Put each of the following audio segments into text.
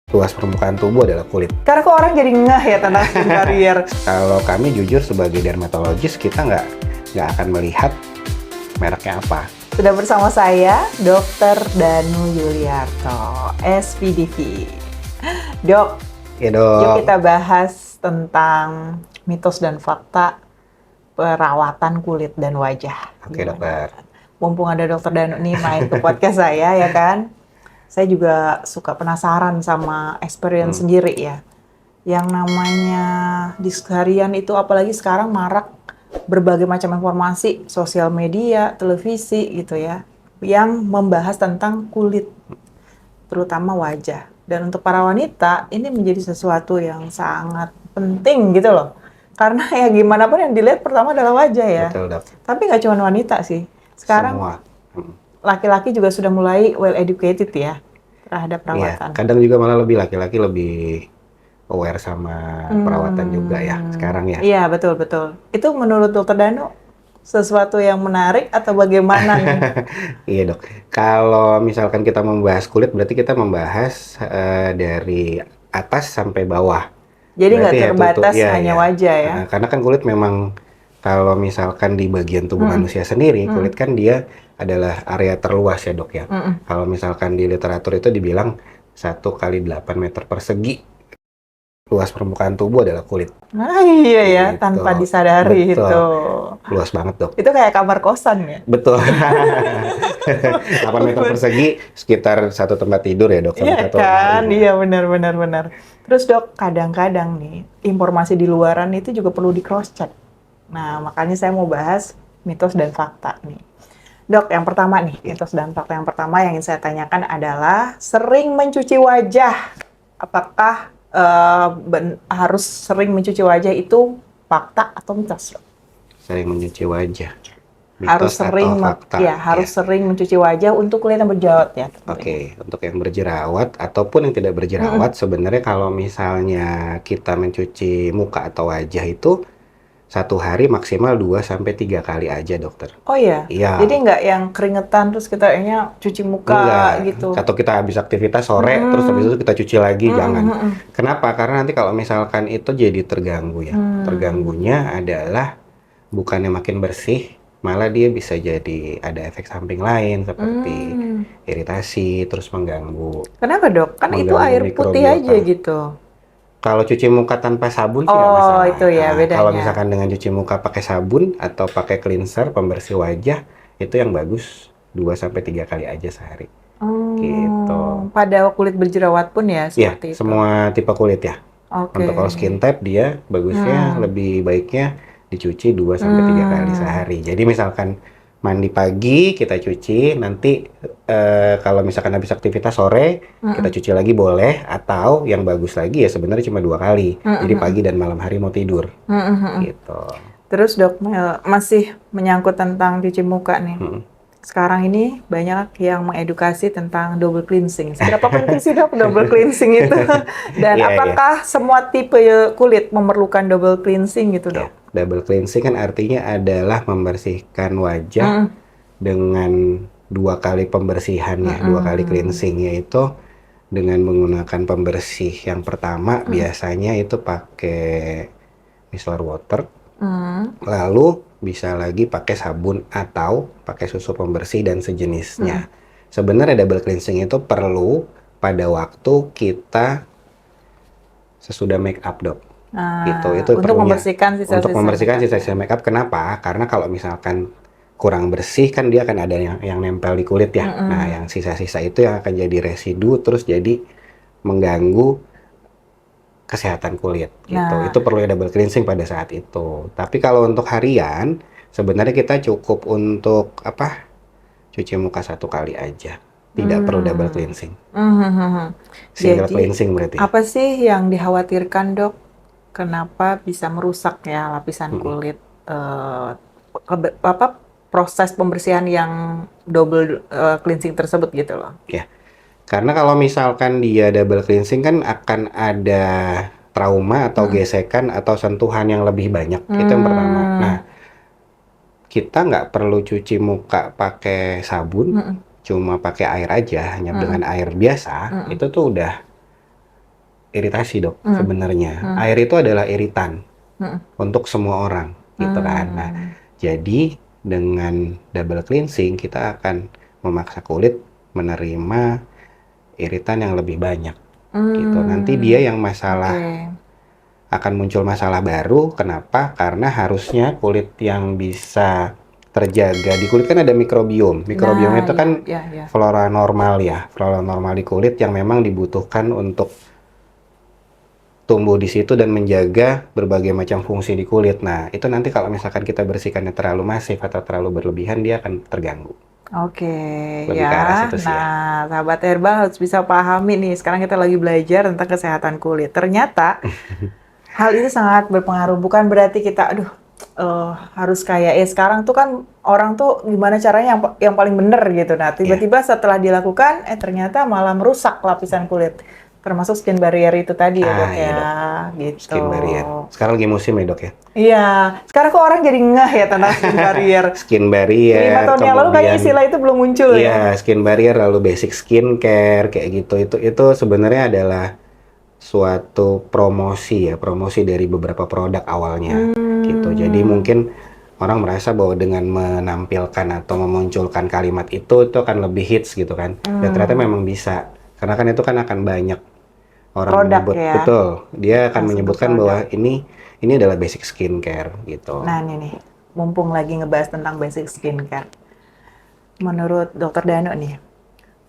Luas permukaan tubuh adalah kulit. Karena kok orang jadi ngeh ya tentang skin barrier. Kalau kami jujur sebagai dermatologis, kita nggak akan melihat mereknya apa. Sudah bersama saya, Dr. Danu Yuliarto, SPDV. Dok, Ya yuk dok. kita bahas tentang mitos dan fakta perawatan kulit dan wajah. Oke dokter. Mumpung ada Dr. Danu nih main ke podcast saya, ya kan? Saya juga suka penasaran sama experience sendiri ya. Yang namanya di harian itu, apalagi sekarang marak berbagai macam informasi, sosial media, televisi gitu ya, yang membahas tentang kulit, terutama wajah. Dan untuk para wanita, ini menjadi sesuatu yang sangat penting gitu loh. Karena ya gimana pun yang dilihat pertama adalah wajah ya. Betul dok. Tapi nggak cuma wanita sih. Sekarang Semua. laki-laki juga sudah mulai well educated ya terhadap Iya. perawatan. Kadang juga malah laki-laki lebih aware sama perawatan juga ya sekarang ya. Iya, betul-betul. Itu menurut Dokter Danu sesuatu yang menarik atau bagaimana nih? Iya dok. Kalau misalkan kita membahas kulit, berarti kita membahas dari atas sampai bawah. Jadi nggak Berarti terbatas iya, hanya iya. wajah ya? Karena kan kulit memang, kalau misalkan di bagian tubuh manusia sendiri, kulit kan dia adalah area terluas ya dok ya. Kalau misalkan di literatur itu dibilang 1 kali 8 meter persegi luas permukaan tubuh adalah kulit. Nah iya ya, Gitu. tanpa disadari Betul. itu. Luas banget dok. Itu kayak kamar kosan ya? Betul. 8 meter persegi sekitar satu tempat tidur ya dok. Sama Iya satu kan? lemari. Iya benar. Terus dok, kadang-kadang nih, informasi di luaran itu juga perlu di cross check. Nah, makanya saya mau bahas mitos dan fakta nih. Dok, yang pertama nih, mitos dan fakta yang pertama yang ingin saya tanyakan adalah sering mencuci wajah. Apakah harus sering mencuci wajah itu fakta atau mitos? Dok? Sering mencuci wajah. Harus Mitos sering, atau fakta? ya harus sering mencuci wajah untuk kulit yang berjerawat ya. Oke, untuk yang berjerawat ataupun yang tidak berjerawat, sebenarnya kalau misalnya kita mencuci muka atau wajah itu satu hari maksimal 2 sampai 3 kali aja dokter. Oh iya? Iya. Jadi nggak yang keringetan terus kita kayaknya cuci muka Enggak, gitu? atau kita habis aktivitas sore, terus habis itu kita cuci lagi, jangan. Kenapa? Karena nanti kalau misalkan itu jadi terganggu ya. Terganggunya adalah bukannya makin bersih, malah dia bisa jadi ada efek samping lain seperti iritasi, terus mengganggu. Kenapa dok? Kan itu Mengganggu air putih mikrobiota. aja gitu. Kalau cuci muka tanpa sabun sih nggak Oh masalah. itu ya Nah, bedanya. kalau misalkan dengan cuci muka pakai sabun atau pakai cleanser, pembersih wajah, itu yang bagus 2 sampai 3 kali aja sehari. Gitu. Pada kulit berjerawat pun ya Iya, seperti itu. semua tipe kulit ya. Oke. Untuk kalau skin type dia bagusnya lebih baiknya dicuci 2 sampai 3 kali sehari. Jadi misalkan mandi pagi kita cuci, nanti kalau misalkan habis aktivitas sore kita cuci lagi boleh, atau yang bagus lagi ya sebenarnya cuma 2 kali. Jadi pagi dan malam hari mau tidur. Gitu. Terus dok, masih menyangkut tentang cuci muka nih. Sekarang ini banyak yang mengedukasi tentang double cleansing. Seberapa penting sih dok double cleansing itu? Dan Iya, apakah semua tipe kulit memerlukan double cleansing gitu dok? Double cleansing kan artinya adalah membersihkan wajah dengan 2 kali pembersihannya, 2 kali cleansing, yaitu dengan menggunakan pembersih yang pertama biasanya itu pakai micellar water, lalu bisa lagi pakai sabun atau pakai susu pembersih dan sejenisnya. Sebenarnya double cleansing itu perlu pada waktu kita sesudah make up dok. Gitu, itu untuk perlunya. membersihkan sisa-sisa Untuk membersihkan makeup sisa-sisa makeup. Kenapa? Karena kalau misalkan kurang bersih kan dia akan ada yang nempel di kulit ya. Nah, yang sisa-sisa itu yang akan jadi residu, terus jadi mengganggu kesehatan kulit gitu. Itu perlu double cleansing pada saat itu. Tapi kalau untuk harian sebenarnya kita cukup untuk cuci muka 1 kali aja. Tidak perlu double cleansing. Single Jadi, cleansing berarti. apa sih yang dikhawatirkan dok? Kenapa bisa merusak ya lapisan kulit? Proses pembersihan yang double cleansing tersebut gitu loh. Ya. Karena kalau misalkan dia double cleansing kan akan ada trauma atau gesekan atau sentuhan yang lebih banyak. Itu yang pertama. Nah, kita nggak perlu cuci muka pakai sabun, cuma pakai air aja, hanya dengan air biasa, itu tuh udah iritasi dok sebenarnya. Air itu adalah iritan untuk semua orang gitu kan. Nah, jadi dengan double cleansing kita akan memaksa kulit menerima iritan yang lebih banyak gitu. Nanti dia yang masalah akan muncul masalah baru. Kenapa? Karena harusnya kulit yang bisa terjaga di kulit kan ada mikrobiom. Mikrobiom itu kan flora normal ya, flora normal di kulit yang memang dibutuhkan untuk tumbuh di situ dan menjaga berbagai macam fungsi di kulit. Nah, itu nanti kalau misalkan kita bersihkannya terlalu masif atau terlalu berlebihan, dia akan terganggu. Oke, Lebih ke arah situ sih ya. nah sahabat herbal harus bisa pahami nih, sekarang kita lagi belajar tentang kesehatan kulit. Ternyata hal itu sangat berpengaruh, bukan berarti kita, harus kayak, sekarang tuh kan orang tuh gimana caranya yang paling bener gitu. Nah, tiba-tiba setelah dilakukan, ternyata malah merusak lapisan kulit. Termasuk skin barrier itu tadi ya dok Iya, ya, dok. gitu. Skin barrier. Sekarang lagi musim ya dok ya? Iya, sekarang kok orang jadi ngeh ya tentang skin barrier. Skin barrier, 5 tahun yang lalu kayaknya istilah itu belum muncul ya. Iya, skin barrier lalu basic skincare kayak gitu. Itu sebenarnya adalah suatu promosi ya, promosi dari beberapa produk awalnya gitu. Jadi mungkin orang merasa bahwa dengan menampilkan atau memunculkan kalimat itu akan lebih hits gitu kan. Dan ternyata memang bisa. Karena kan itu kan akan banyak orang Produk menyebut, ya. betul. Dia akan Langsung menyebutkan produk. bahwa ini adalah basic skincare gitu. Nah ini nih, mumpung lagi ngebahas tentang basic skincare. Menurut Dokter Danu nih,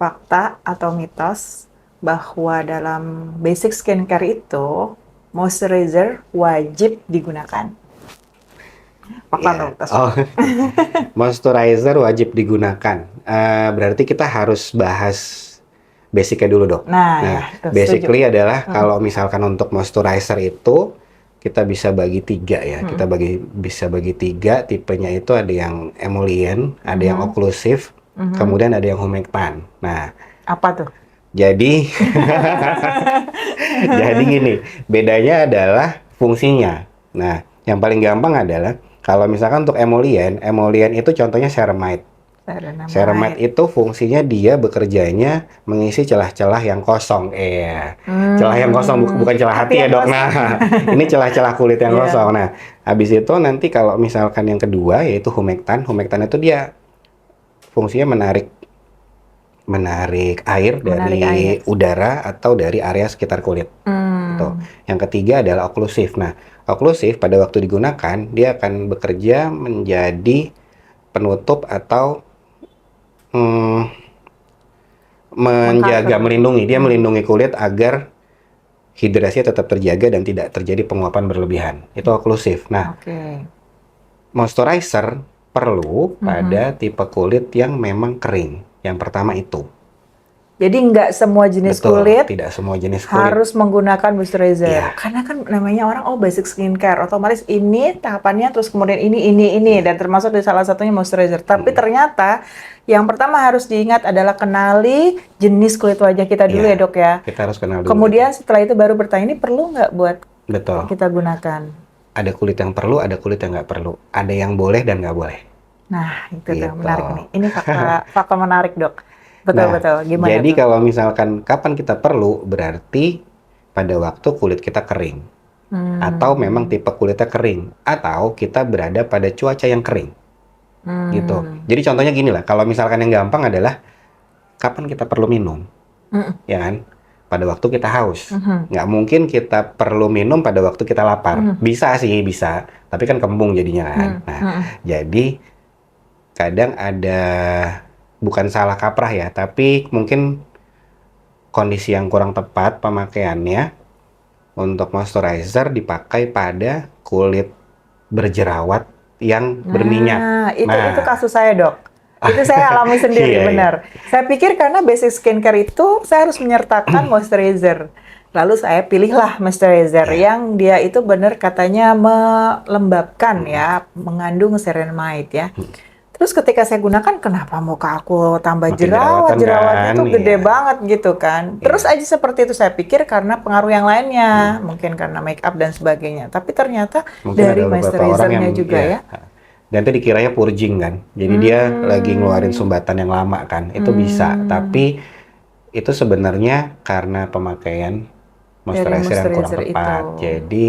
fakta atau mitos bahwa dalam basic skincare itu moisturizer wajib digunakan. Fakta atau mitos? Moisturizer wajib digunakan. Berarti kita harus bahas basicnya dulu dok. Nah, itu basically setuju. Adalah kalau misalkan untuk moisturizer itu kita bisa bagi 3 ya. Kita bisa bagi 3 tipenya itu ada yang emollient, ada yang occlusive, kemudian ada yang humectant. Nah, apa tuh? Jadi jadi gini, bedanya adalah fungsinya. Nah, yang paling gampang adalah kalau misalkan untuk emollient itu contohnya ceramide. Ceramide itu fungsinya dia bekerjanya mengisi celah-celah yang kosong. Celah yang kosong bukan celah hati ya dok. Nah, ini celah-celah kulit yang kosong. Nah, habis itu nanti kalau misalkan yang kedua yaitu humectant. Humectant itu dia fungsinya menarik air dari udara atau dari area sekitar kulit. Gitu. Yang ketiga adalah occlusive. Nah, occlusive pada waktu digunakan dia akan bekerja menjadi penutup atau menjaga, melindungi. Dia melindungi kulit agar hidrasi tetap terjaga dan tidak terjadi penguapan berlebihan. Itu occlusive. Nah, moisturizer perlu pada tipe kulit yang memang kering. Yang pertama itu. Jadi nggak semua jenis kulit, tidak semua jenis kulit harus menggunakan moisturizer. Karena kan namanya orang basic skincare, otomatis ini tahapannya terus kemudian ini dan termasuk di salah satunya moisturizer. Tapi ternyata yang pertama harus diingat adalah kenali jenis kulit wajah kita dulu ya dok ya. Kita harus kenal dulu. Kemudian setelah itu baru bertanya ini perlu nggak buat kita gunakan. Ada kulit yang perlu, ada kulit yang nggak perlu. Ada yang boleh dan nggak boleh. Nah itu tuh menarik nih. Ini fakta menarik dok. Betul. Gimana? Jadi kalau misalkan kapan kita perlu, berarti pada waktu kulit kita kering. Atau memang tipe kulitnya kering. Atau kita berada pada cuaca yang kering. Gitu. Jadi contohnya gini lah, kalau misalkan yang gampang adalah kapan kita perlu minum. Ya kan? Pada waktu kita haus. Nggak mungkin kita perlu minum pada waktu kita lapar. Bisa sih, bisa. Tapi kan kembung jadinya kan. Nah, jadi kadang ada bukan salah kaprah ya, tapi mungkin kondisi yang kurang tepat pemakaiannya untuk moisturizer dipakai pada kulit berjerawat yang berminyak. Itu kasus saya dok. Itu saya alami sendiri, benar. Saya pikir karena basic skincare itu saya harus menyertakan moisturizer. Lalu saya pilihlah moisturizer yang dia itu benar katanya melembabkan ya, mengandung ceramide ya. Terus ketika saya gunakan, kenapa muka aku tambah jerawatnya itu gede banget gitu kan. Terus aja seperti itu saya pikir karena pengaruh yang lainnya, mungkin karena make up dan sebagainya. Tapi ternyata mungkin dari moisturizernya juga ya. Dan itu dikiranya purging kan. Jadi dia lagi ngeluarin sumbatan yang lama kan. Itu bisa. Tapi itu sebenarnya karena pemakaian moisturizer yang kurang tepat. itu. Jadi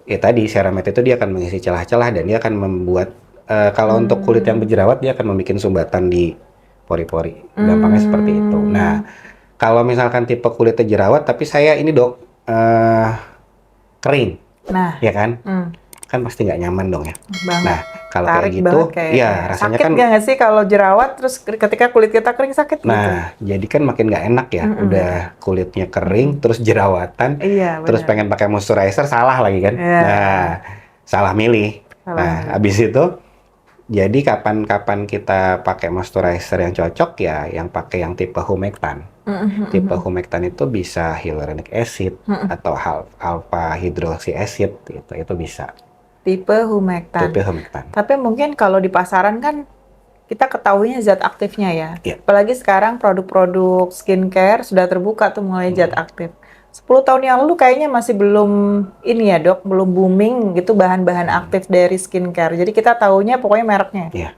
ya tadi ceramide itu dia akan mengisi celah-celah dan dia akan membuat kalau untuk kulit yang berjerawat dia akan membuat sumbatan di pori-pori. Gampangnya seperti itu. Nah, kalau misalkan tipe kulitnya jerawat tapi saya ini dok kering, Nah, ya kan? Kan pasti nggak nyaman dong ya. banget. Nah, kalau Tarik kayak gitu, banget ya rasanya sakit kan. nggak sih kalau jerawat terus ketika kulit kita kering sakit gitu? Nah, jadi kan makin nggak enak ya. Udah kulitnya kering, terus jerawatan, Iya, terus benar. pengen pakai moisturizer, salah lagi kan? Iya. Nah, salah milih. Nah, habis itu, jadi kapan-kapan kita pakai moisturizer yang cocok ya, yang pakai yang tipe humectan. Tipe humectan itu bisa hyaluronic acid atau alpha hydroxy acid, gitu. Itu bisa. Tipe humectan. Tipe humectan. Tapi mungkin kalau di pasaran kan kita ketahuinya zat aktifnya ya. Iya. Apalagi sekarang produk-produk skincare sudah terbuka tuh mulai zat aktif. 10 tahun yang lalu kayaknya masih belum ini ya dok, belum booming gitu bahan-bahan aktif dari skincare. Jadi kita tahunya pokoknya mereknya. Iya.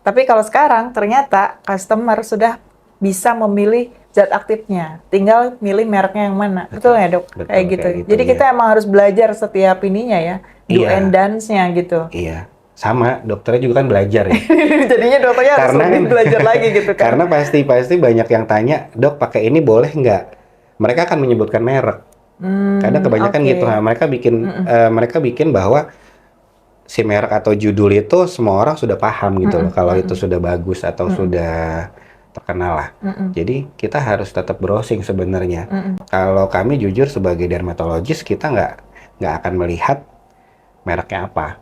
Tapi kalau sekarang ternyata customer sudah bisa memilih zat aktifnya. Tinggal milih mereknya yang mana. Betul ya dok? Betul, Kayak gitu. kayak gitu, Jadi iya. kita emang harus belajar setiap ininya ya. Do Iya. and dance-nya gitu. Iya. Sama, dokternya juga kan belajar ya. Jadinya dokternya harus Karena lebih belajar lagi gitu kan. Karena pasti banyak yang tanya, dok pakai ini boleh nggak? Mereka akan menyebutkan merek. Kadang kebanyakan oke. gitu. Nah, mereka bikin bahwa si merek atau judul itu semua orang sudah paham gitu loh. Kalau itu sudah bagus atau sudah terkenal lah. Jadi kita harus tetap browsing sebenarnya. Kalau kami jujur sebagai dermatologis kita nggak akan melihat mereknya apa.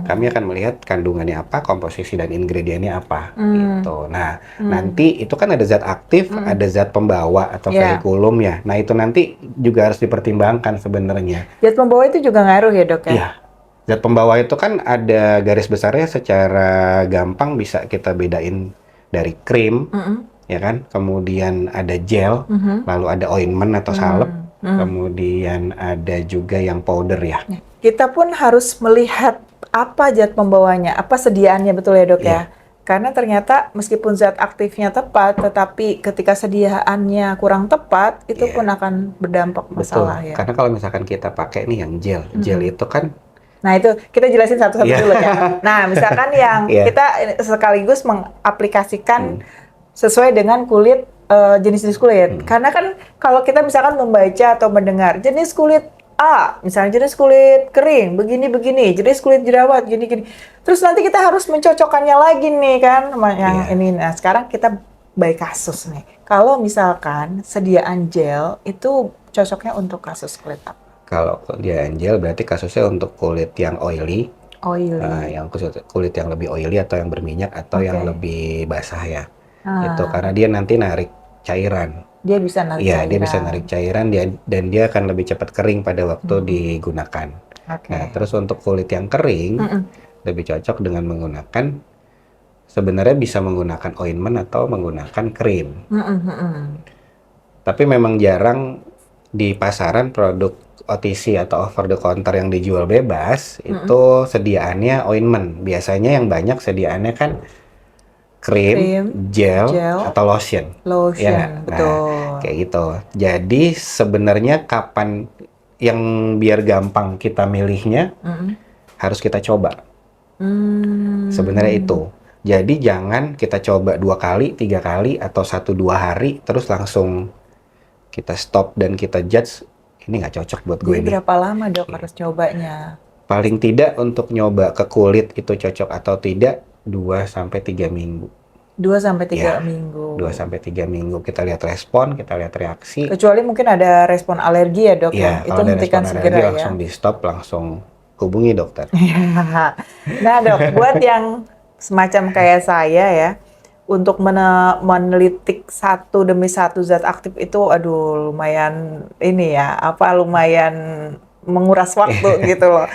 Kami akan melihat kandungannya apa, komposisi dan ingredientnya apa, gitu. Nah, nanti itu kan ada zat aktif, ada zat pembawa atau vehiculum ya. Nah, itu nanti juga harus dipertimbangkan sebenarnya. Zat pembawa itu juga ngaruh ya dok ya? Iya. Zat pembawa itu kan ada garis besarnya secara gampang bisa kita bedain dari krim, ya kan? Kemudian ada gel, lalu ada ointment atau salep, kemudian ada juga yang powder ya. Kita pun harus melihat apa zat pembawanya, apa sediaannya betul ya dok ya? Karena ternyata meskipun zat aktifnya tepat, tetapi ketika sediaannya kurang tepat, itu pun akan berdampak masalah ya. Karena kalau misalkan kita pakai nih yang gel itu kan. Nah itu kita jelasin satu-satu dulu ya. Nah misalkan yang kita sekaligus mengaplikasikan sesuai dengan kulit, jenis-jenis kulit. Karena kan kalau kita misalkan membaca atau mendengar jenis kulit A, misalnya jenis kulit kering, begini-begini, jenis kulit jerawat, gini-gini. Terus nanti kita harus mencocokkannya lagi nih kan, sama yang ini. Nah sekarang kita by kasus nih. Kalau misalkan sediaan gel itu cocoknya untuk kasus kulit apa? Kalau dia gel berarti kasusnya untuk kulit yang oily. Oily. Yang kulit yang lebih oily atau yang berminyak atau yang lebih basah ya. Itu karena dia nanti narik cairan. Dia bisa narik Iya, cairan. dia bisa narik cairan dan dia akan lebih cepat kering pada waktu digunakan. Nah, terus untuk kulit yang kering lebih cocok dengan menggunakan sebenarnya bisa menggunakan ointment atau menggunakan krim. Tapi memang jarang di pasaran produk OTC atau over the counter yang dijual bebas itu sediaannya ointment. Biasanya yang banyak sediaannya kan krim, gel, atau lotion. Lotion, betul. Nah, kayak gitu. Jadi sebenarnya kapan yang biar gampang kita milihnya harus kita coba. Sebenarnya itu. Jadi jangan kita coba 2 kali, 3 kali, atau 1-2 hari terus langsung kita stop dan kita judge ini nggak cocok buat gue. Jadi berapa lama dok harus cobanya? Paling tidak untuk nyoba ke kulit itu cocok atau tidak 2-3 minggu. 2-3 minggu. 2-3 minggu kita lihat respon, kita lihat reaksi. Kecuali mungkin ada respon alergi ya dok ya. Itu hentikan segera ya. Langsung di stop, langsung hubungi dokter. Nah dok, buat yang semacam kayak saya ya, untuk menelitik satu demi satu zat aktif itu, aduh lumayan ini ya, lumayan menguras waktu gitu loh.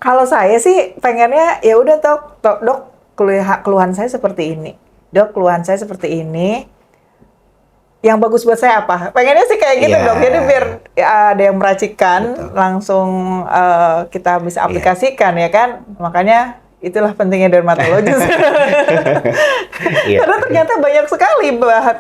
Kalau saya sih pengennya ya udah dok, keluhan saya seperti ini. Dok, keluhan saya seperti ini. Yang bagus buat saya apa? Pengennya sih kayak gitu dok. Jadi biar ada yang meracikan, langsung kita bisa aplikasikan ya kan. Makanya itulah pentingnya dermatologis. Iya. Karena ternyata banyak sekali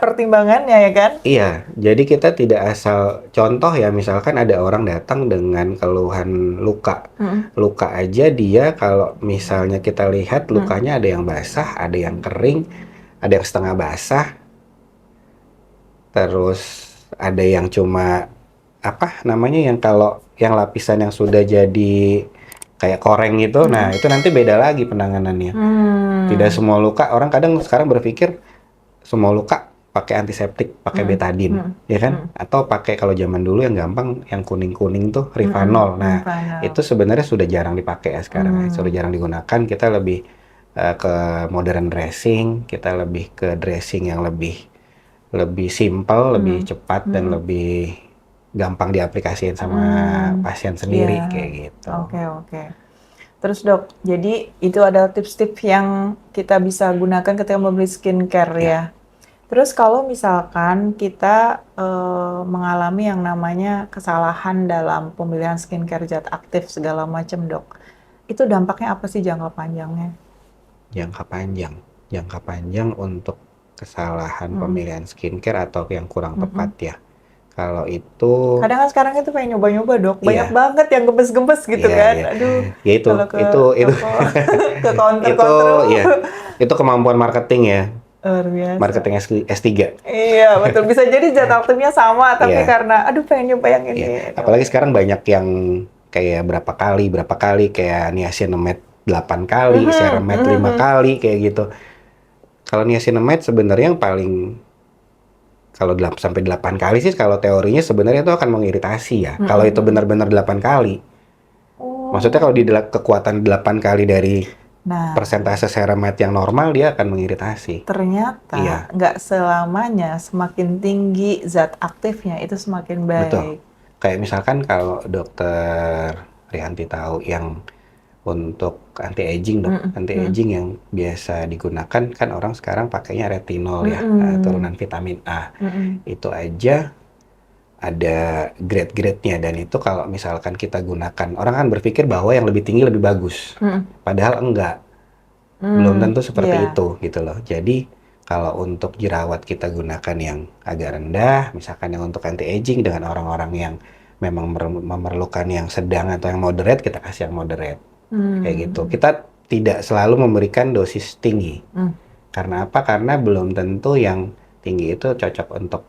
pertimbangannya ya kan? Iya, jadi kita tidak asal contoh ya, misalkan ada orang datang dengan keluhan luka. Luka aja dia kalau misalnya kita lihat lukanya ada yang basah, ada yang kering, ada yang setengah basah, terus ada yang cuma apa namanya yang kalau yang lapisan yang sudah jadi kayak koreng gitu. Nah, itu nanti beda lagi penanganannya. Tidak semua luka, orang kadang sekarang berpikir semua luka pakai antiseptik, pakai betadine, ya kan? Atau pakai kalau zaman dulu yang gampang, yang kuning-kuning tuh Rivanol. Nah, itu sebenarnya sudah jarang dipakai ya sekarang, sudah jarang digunakan. Kita lebih ke modern dressing, kita lebih ke dressing yang lebih simple, lebih cepat dan lebih gampang diaplikasikan sama pasien sendiri kayak gitu. Oke. Terus dok, jadi itu adalah tips-tips yang kita bisa gunakan ketika membeli skincare ya. Terus kalau misalkan kita mengalami yang namanya kesalahan dalam pemilihan skincare zat aktif segala macam dok, itu dampaknya apa sih jangka panjangnya? Jangka panjang untuk kesalahan pemilihan skincare atau yang kurang tepat ya. Kalau itu Kadang kan sekarang itu pengen nyoba-nyoba dok, banyak Iya. banget yang gembes-gembes gitu Iya, kan. iya. Aduh, Ya itu, kalau ke itu, toko, ke itu, counter-counter ya, itu kemampuan marketing ya, luar biasa. marketing S3. Iya betul, bisa jadi zat aktifnya sama tapi Iya. karena aduh pengen nyoba yang ini. Iya. Apalagi sekarang banyak yang kayak berapa kali kayak niacinamide 8 kali, ceramide 5 kali kayak gitu. Kalau niacinamide sebenarnya yang paling kalau 8 kali sih kalau teorinya sebenarnya itu akan mengiritasi ya. Kalau itu benar-benar 8 kali. Maksudnya kalau di kekuatan 8 kali dari persentase ceramide yang normal dia akan mengiritasi. Ternyata nggak selamanya semakin tinggi zat aktifnya itu semakin baik. Betul. Kayak misalkan kalau dokter Rianti tahu yang untuk anti-aging anti-aging yang biasa digunakan kan orang sekarang pakainya retinol ya, turunan vitamin A. Itu aja ada grade-grade-nya dan itu kalau misalkan kita gunakan, orang kan berpikir bahwa yang lebih tinggi lebih bagus. Padahal enggak. Belum tentu seperti itu gitu loh. Jadi kalau untuk jerawat kita gunakan yang agak rendah, misalkan yang untuk anti-aging dengan orang-orang yang memang memerlukan yang sedang atau yang moderate, kita kasih yang moderate. Kayak gitu. Kita tidak selalu memberikan dosis tinggi. Karena apa? Karena belum tentu yang tinggi itu cocok untuk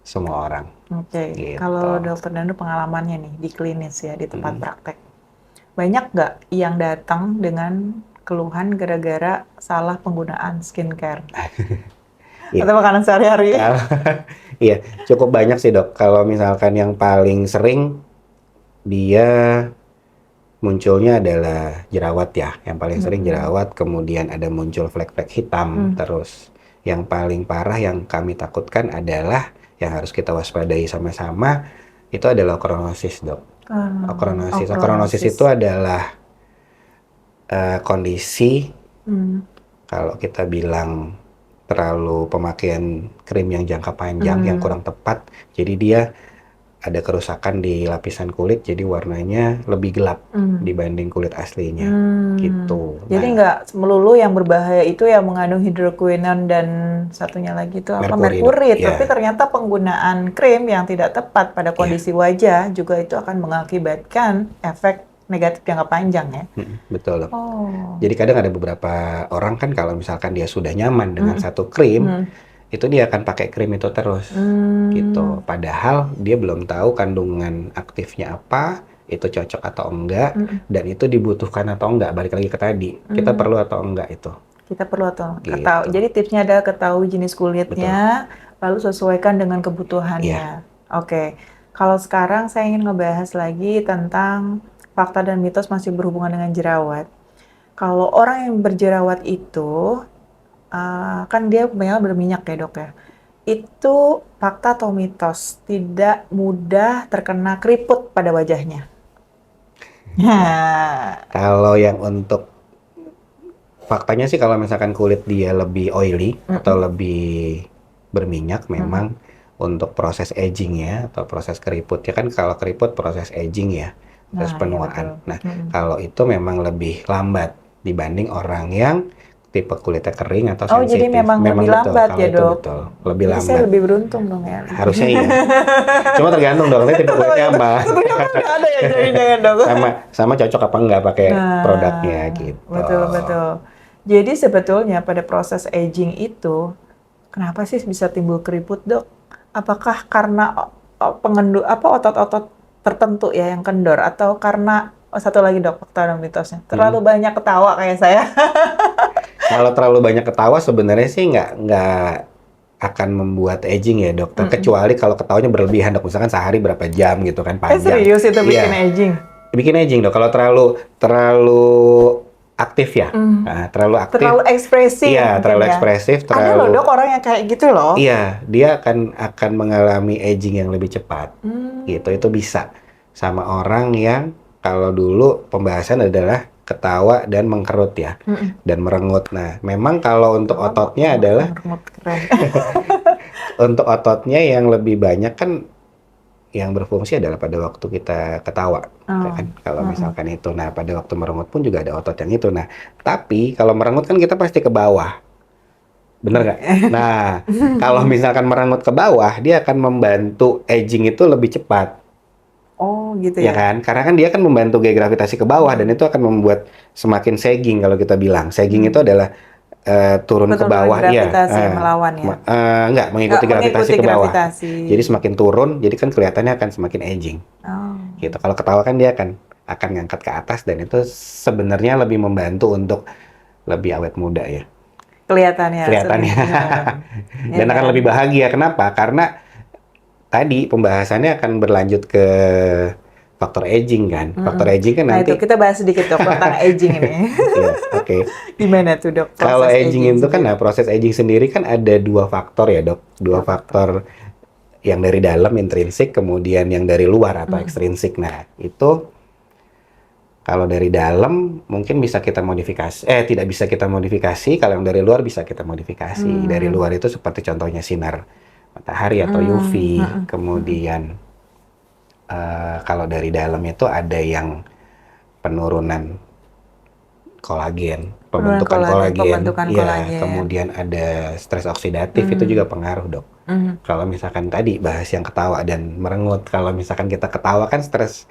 semua orang. Oke. Gitu. Kalau dokter Danu pengalamannya nih di klinis ya, di tempat praktek, banyak nggak yang datang dengan keluhan gara-gara salah penggunaan skincare? Atau makanan sehari-hari? Iya, cukup banyak sih dok. Kalau misalkan yang paling sering dia munculnya adalah jerawat ya, yang paling sering jerawat, kemudian ada muncul flek-flek hitam, terus yang paling parah yang kami takutkan adalah yang harus kita waspadai sama-sama itu adalah okronosis dok. Okronosis itu adalah kondisi kalau kita bilang terlalu pemakaian krim yang jangka panjang yang kurang tepat, jadi dia ada kerusakan di lapisan kulit, jadi warnanya lebih gelap dibanding kulit aslinya, gitu. Jadi nggak melulu yang berbahaya itu yang mengandung hidroquinon dan satunya lagi itu apa merkuri, tapi ternyata penggunaan krim yang tidak tepat pada kondisi wajah juga itu akan mengakibatkan efek negatif jangka panjang ya. Betul. Jadi kadang ada beberapa orang kan kalau misalkan dia sudah nyaman dengan satu krim, itu dia akan pakai krim itu terus, gitu. Padahal dia belum tahu kandungan aktifnya apa, itu cocok atau enggak, dan itu dibutuhkan atau enggak. Balik lagi ke tadi, kita perlu atau enggak itu. Kita perlu atau enggak. Gitu. Jadi tipsnya adalah ketahui jenis kulitnya, lalu sesuaikan dengan kebutuhannya. Oke. Kalau sekarang saya ingin ngebahas lagi tentang fakta dan mitos masih berhubungan dengan jerawat. Kalau orang yang berjerawat itu kan dia banyak berminyak ya dok ya. Itu fakta atau mitos tidak mudah terkena keriput pada wajahnya? Kalau yang untuk faktanya sih kalau misalkan kulit dia lebih oily atau lebih berminyak memang untuk proses aging-nya atau proses keriputnya kan kalau keriput proses aging ya, proses penuaan. Nah kalau itu memang lebih lambat. dibanding orang yang tipe kulitnya kering atau Oh, sensitif. jadi memang lebih betul, lambat kalau ya, itu Dok? betul, lebih Jadi saya lambat. lebih beruntung dong ya. Harusnya iya. Cuma tergantung dong, tipe kulitnya apa. Sebetulnya nggak ada ya jangan-jangan, Dok. sama cocok apa enggak pakai produknya Nah, gitu. betul. Jadi sebetulnya pada proses aging itu, kenapa sih bisa timbul keriput, Dok? Apakah karena otot-otot tertentu ya yang kendor, atau karena satu lagi, Dok, fakta dan mitosnya terlalu banyak ketawa kayak saya? Kalau terlalu banyak ketawa sebenarnya sih nggak akan membuat aging ya dokter, kecuali kalau ketawanya berlebihan dok, misalkan sehari berapa jam gitu kan panjang. Serius itu bikin Iya, aging? bikin aging dok. Kalau terlalu aktif ya, nah, terlalu aktif. Terlalu ekspresif. Iya, mungkin terlalu ya. ekspresif, Ada loh, terlalu. Dok, orang yang kayak gitu loh. Iya, dia akan mengalami aging yang lebih cepat. Gitu, itu bisa sama orang yang kalau dulu pembahasan adalah ketawa dan mengkerut ya, dan merengut. Nah, memang kalau untuk ototnya adalah Keren. untuk ototnya yang lebih banyak kan yang berfungsi adalah pada waktu kita ketawa, kan? Kalau misalkan itu, nah pada waktu merengut pun juga ada otot yang itu. Nah, tapi kalau merengut kan kita pasti ke bawah, bener nggak? Nah, kalau misalkan merengut ke bawah, dia akan membantu aging itu lebih cepat. Oh, gitu Ya ya. kan? Karena kan dia kan membantu gaya gravitasi ke bawah dan itu akan membuat semakin sagging kalau kita bilang. Sagging itu adalah turun ke Penurunan bawah, gravitasi melawan ya. enggak mengikuti Nggak gravitasi mengikuti ke bawah. gravitasi. Jadi semakin turun, jadi kan kelihatannya akan semakin aging. Oh. Gitu. Kalau ketawa kan dia akan ngangkat ke atas dan itu sebenarnya lebih membantu untuk lebih awet muda ya. Kelihatannya. Dan akan lebih bahagia. Kenapa? Karena tadi pembahasannya akan berlanjut ke faktor aging kan. Faktor aging kan Nah, nanti. itu kita bahas sedikit dok tentang aging ini. Iya, oke. Gimana tuh dok? Kalau proses aging itu kan, sendiri? nah proses aging sendiri kan ada dua faktor ya dok. Dua faktor yang dari dalam intrinsik, kemudian yang dari luar atau ekstrinsik. Nah itu kalau dari dalam mungkin bisa kita modifikasi, tidak bisa kita modifikasi. Kalau yang dari luar bisa kita modifikasi. Dari luar itu seperti contohnya sinar matahari atau UV. Kemudian kalau dari dalam itu ada yang penurunan kolagen, pembentukan kolagen. Ya, kemudian ada stres oksidatif itu juga pengaruh dok. Kalau misalkan tadi bahas yang ketawa dan merengut, kalau misalkan kita ketawa kan stres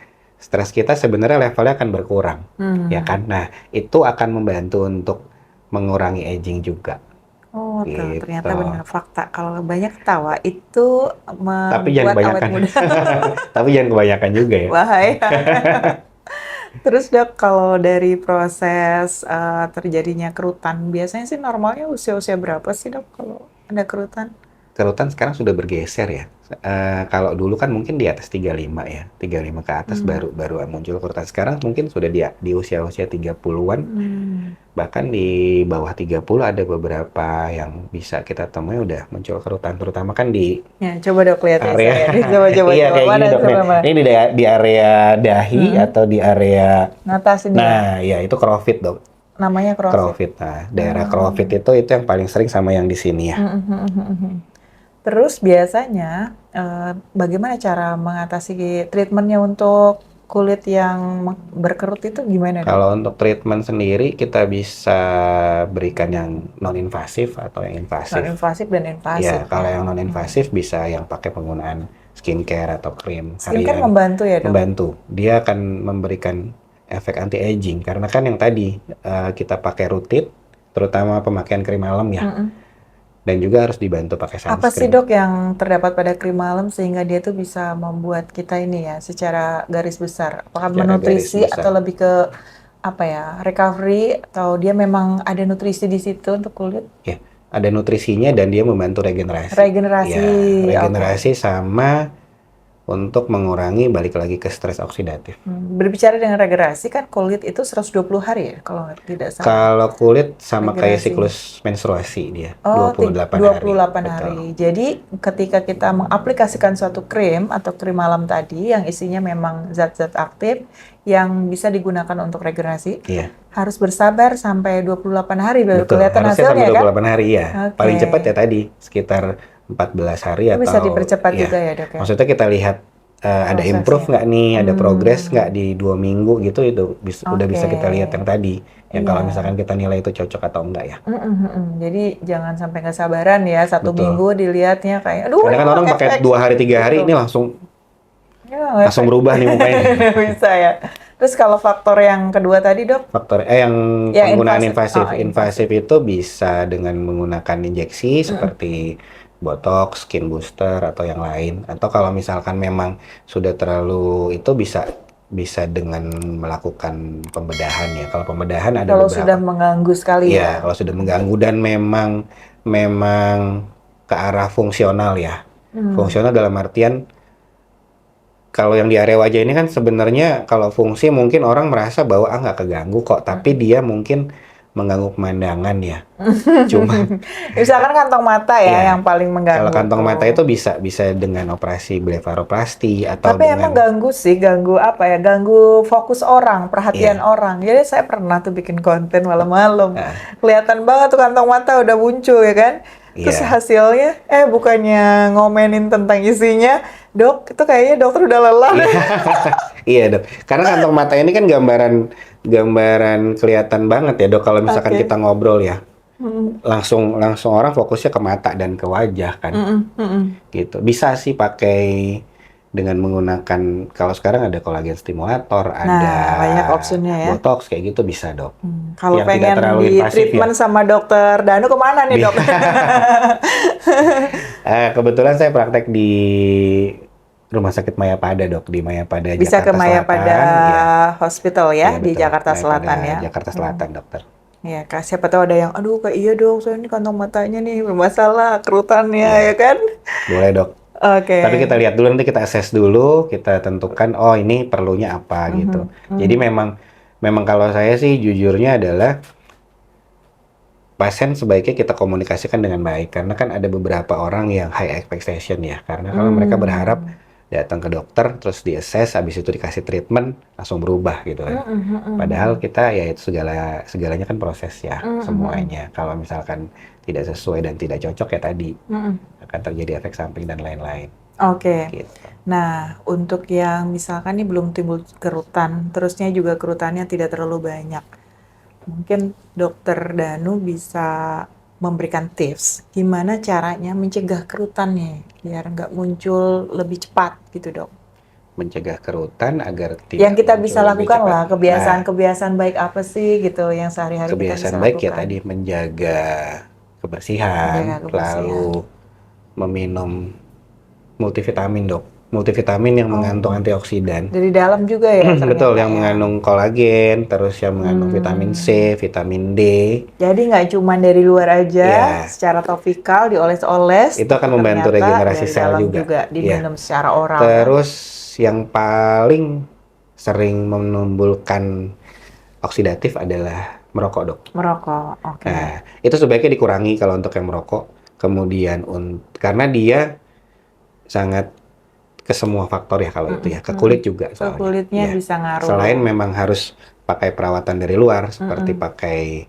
kita sebenarnya levelnya akan berkurang, ya kan? Nah itu akan membantu untuk mengurangi aging juga. Oh, gitu. ternyata benar fakta. Kalau banyak ketawa itu Tapi jangan membuat awet kebanyakan. muda. Tapi jangan kebanyakan juga ya. Bahaya. Terus dok, kalau dari proses terjadinya kerutan, biasanya sih normalnya usia-usia berapa sih dok kalau ada kerutan? Kerutan sekarang sudah bergeser ya. Kalau dulu kan mungkin di atas 35 ya. 35 ke atas baru muncul kerutan. Sekarang mungkin sudah di usia-usia 30-an. Bahkan di bawah 30 ada beberapa yang bisa kita temui udah muncul kerutan. Terutama kan di Ya, coba dok lihat area. ya saya. Coba. Iya kayak Mana, gini dok. mana? Ini di area dahi atau di area. Atas ini. Nah ya itu crowfit dok. Namanya crowfit. Nah daerah crowfit itu yang paling sering sama yang di sini ya. Terus biasanya bagaimana cara mengatasi treatmentnya untuk kulit yang berkerut itu gimana dok? Kalau untuk treatment sendiri kita bisa berikan yang non-invasif atau yang invasif. Non-invasif dan invasif. Ya, kalau yang non-invasif bisa yang pakai penggunaan skincare atau krim Skincare harian. membantu ya dok? Membantu. Dia akan memberikan efek anti-aging karena kan yang tadi kita pakai rutin, terutama pemakaian krim malam ya. Dan juga harus dibantu pakai sunscreen. Apa sih dok yang terdapat pada krim malam sehingga dia tuh bisa membuat kita ini ya secara garis besar? Apakah menutrisi atau lebih ke apa ya, recovery atau dia memang ada nutrisi di situ untuk kulit? Ya, ada nutrisinya dan dia membantu regenerasi. Regenerasi sama untuk mengurangi balik lagi ke stres oksidatif. Berbicara dengan regenerasi kan kulit itu 120 hari ya kalau tidak salah. Kalau kulit sama kayak siklus menstruasi dia, 28 hari. Jadi ketika kita mengaplikasikan suatu krim atau krim malam tadi yang isinya memang zat-zat aktif yang bisa digunakan untuk regenerasi, harus bersabar sampai 28 hari baru kelihatan hasilnya kan? 28 hari ya. Paling cepat ya tadi sekitar 14 hari atau bisa dipercepat juga ya dok ya? Maksudnya kita lihat ada prosesnya. improve nggak nih, ada progress nggak di 2 minggu gitu, itu udah bisa kita lihat yang tadi. Yang kalau Iya. misalkan kita nilai itu cocok atau enggak ya. Jadi jangan sampai nggak sabaran ya, 1 Betul. minggu dilihatnya kayak, aduh Karena kan ini orang nggak pakai efek. 2 hari 3 hari Gitu. ini langsung Ya, nggak efek. berubah nih mukanya. Bisa ya. Terus kalau faktor yang kedua tadi dok, Faktor yang ya penggunaan invasif. invasif itu bisa dengan menggunakan injeksi seperti botox, skin booster atau yang lain. Atau kalau misalkan memang sudah terlalu itu bisa dengan melakukan pembedahan ya. Kalau pembedahan ada Kalau beberapa. sudah mengganggu sekali Iya, ya. kalau sudah mengganggu dan memang ke arah fungsional ya. Fungsional dalam artian kalau yang di area wajah ini kan sebenarnya kalau fungsi mungkin orang merasa bahwa nggak keganggu kok, tapi dia mungkin mengganggu pemandangan ya. Cuma Misalkan kantong mata ya Iya, yang paling mengganggu. kalau kantong tuh. mata itu bisa dengan operasi blefaroplasti atau Tapi emang ganggu sih, ganggu apa ya? Ganggu fokus orang, perhatian Iya. orang. Jadi saya pernah tuh bikin konten malam-malam. Nah. Kelihatan banget tuh kantong mata udah muncul ya kan? Terus Iya. hasilnya, bukannya ngomenin tentang isinya, dok, itu kayaknya dokter udah lelah. Iya dok, karena kantong mata ini kan gambaran kelihatan banget ya dok. Kalau misalkan Oke. kita ngobrol ya, langsung orang fokusnya ke mata dan ke wajah kan, gitu. Bisa sih pakai dengan menggunakan, kalau sekarang ada kolagen stimulator, ada banyak optionnya ya. botox kayak gitu bisa dok. Kalau Yang tidak pengen terlalu di invasif treatment sama dokter Danu kemana nih dok? Kebetulan saya praktek di Rumah Sakit Mayapada dok, di Mayapada Bisa ke Jakarta Mayapada Selatan. Ya. Hospital ya, Iya, di betul. Jakarta Mayapada Selatan ya. Jakarta Selatan dokter. Ya, Kak, siapa tahu ada yang, aduh Kak, iya dong, soalnya ini kantong matanya nih bermasalah, kerutannya Iya. ya kan? Boleh dok. Oke. Tapi kita lihat dulu, nanti kita assess dulu, kita tentukan, oh ini perlunya apa gitu. Jadi memang kalau saya sih jujurnya adalah pasien sebaiknya kita komunikasikan dengan baik, karena kan ada beberapa orang yang high expectation ya, karena kalau mereka berharap datang ke dokter terus di assess, habis itu dikasih treatment langsung berubah gitu kan. Padahal kita ya itu segalanya kan proses ya semuanya. Kalau misalkan tidak sesuai dan tidak cocok ya tadi akan terjadi efek samping dan lain-lain. Oke. Gitu. Nah, untuk yang misalkan nih belum timbul kerutan, terusnya juga kerutannya tidak terlalu banyak. Mungkin dokter Danu bisa memberikan tips gimana caranya mencegah kerutannya biar nggak muncul lebih cepat gitu dok. Mencegah kerutan agar tidak Yang kita muncul bisa lebih lakukan cepat. lah, kebiasaan-kebiasaan baik apa sih gitu yang sehari-hari kita bisa Kebiasaan lakukan. baik ya tadi menjaga kebersihan, Menjaga kebersihan. lalu meminum multivitamin dok. Multivitamin yang mengandung antioksidan. Dari dalam juga ya ternyata. Betul, yang ya. mengandung kolagen, terus yang mengandung vitamin C, vitamin D. Jadi nggak cuma dari luar aja, Iya. secara topikal dioles-oles. Itu akan membantu ternyata regenerasi dari sel dalam juga. diminum secara oral. Terus yang paling sering menimbulkan oksidatif adalah merokok dok. Merokok, oke. Nah, itu sebaiknya dikurangi kalau untuk yang merokok. Kemudian karena dia sangat ke semua faktor ya kalau itu ya, ke kulit juga Ke soalnya. kulitnya Ya. bisa ngaruh. Selain memang harus pakai perawatan dari luar seperti pakai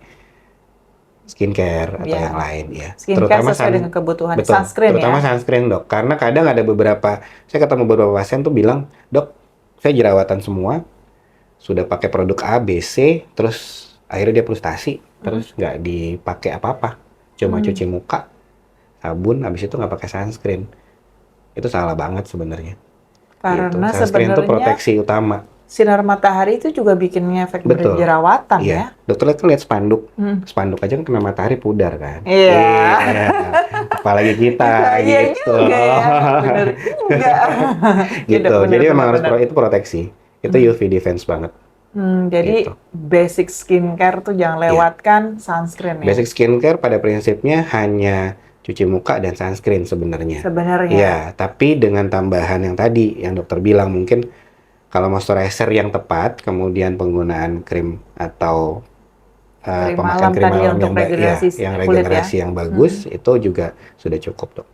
skincare atau yang lain ya. Skincare sesuai dengan kebutuhan. Betul, Sunscreen terutama ya. sunscreen dok. Karena kadang ada saya ketemu beberapa pasien tuh bilang, dok, saya jerawatan semua, sudah pakai produk A, B, C, terus akhirnya dia frustasi, terus nggak dipakai apa-apa, cuma cuci muka, sabun, habis itu nggak pakai sunscreen. Itu salah banget sebenarnya. Karena Gitu. Sunscreen itu sebenarnya proteksi utama. sinar matahari itu juga bikin efek Betul. berjerawatan Iya. ya. Dokter kan lihat spanduk. Spanduk aja kan kena matahari pudar kan. Iya. Apalagi kita Iya gitu. juga ya, bener juga. Gitu. Bener, Jadi memang harus bener. itu proteksi. Itu UV defense banget. Jadi Gitu. basic skincare tuh jangan lewatkan sunscreen ya. Basic skincare pada prinsipnya hanya cuci muka dan sunscreen sebenarnya. Sebenarnya. Iya, tapi dengan tambahan yang tadi yang dokter bilang, mungkin kalau moisturizer yang tepat, kemudian penggunaan krim atau pemakaian krim tadi malam untuk regenerasi yang kulit regenerasi ya. yang bagus itu juga sudah cukup dok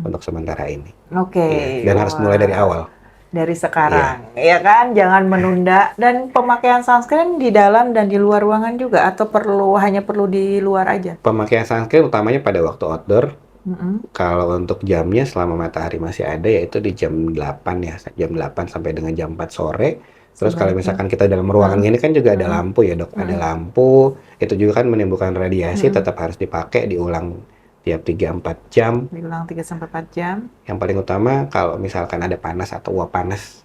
untuk sementara ini. Oke. Iya, dan harus mulai dari awal. Dari sekarang, ya kan? Jangan menunda. Dan pemakaian sunscreen di dalam dan di luar ruangan juga, atau hanya perlu di luar aja? Pemakaian sunscreen utamanya pada waktu outdoor, Kalau untuk jamnya selama matahari masih ada yaitu di jam 8 ya, jam 8 sampai dengan jam 4 sore. Terus kalau Sebaiknya. misalkan kita dalam ruangan ini kan juga ada lampu ya dok, ada lampu, itu juga kan menimbulkan radiasi, tetap harus dipakai, diulang tiap 3-4 jam. Diulang 3-4 jam. Yang paling utama kalau misalkan ada panas atau uap panas,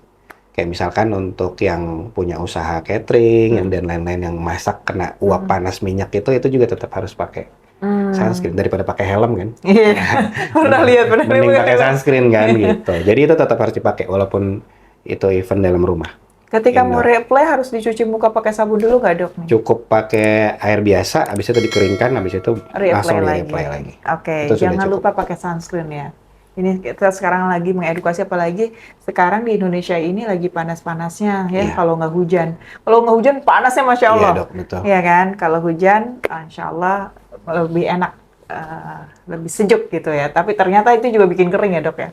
kayak misalkan untuk yang punya usaha catering dan lain-lain yang masak kena uap panas minyak itu juga tetap harus pakai sunscreen daripada pakai helm kan. Iya, pernah lihat, Mending pakai sunscreen kan gitu. Jadi itu tetap harus dipakai walaupun itu event dalam rumah. Ketika mau replay harus dicuci muka pakai sabun dulu nggak dok? Cukup pakai air biasa, habis itu dikeringkan, habis itu langsung di-replay lagi. Oke, jangan lupa pakai sunscreen ya. Ini kita sekarang lagi mengedukasi, apalagi sekarang di Indonesia ini lagi panas-panasnya ya. Kalau nggak hujan, panasnya masya Allah. Iya dok, betul. Iya kan, kalau hujan, insya Allah lebih enak, lebih sejuk gitu ya. Tapi ternyata itu juga bikin kering ya dok ya.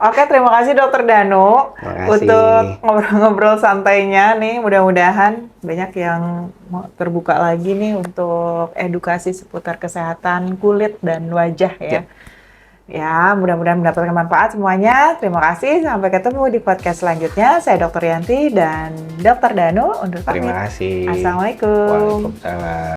Oke, terima kasih Dokter Danu untuk ngobrol-ngobrol santainya nih. Mudah-mudahan banyak yang terbuka lagi nih untuk edukasi seputar kesehatan kulit dan wajah ya. Ya, mudah-mudahan mendapatkan manfaat semuanya. Terima kasih. Sampai ketemu di podcast selanjutnya. Saya Dr. Yanti dan Dr. Danu undur pamit. Terima kasih. Assalamualaikum. Waalaikumsalam.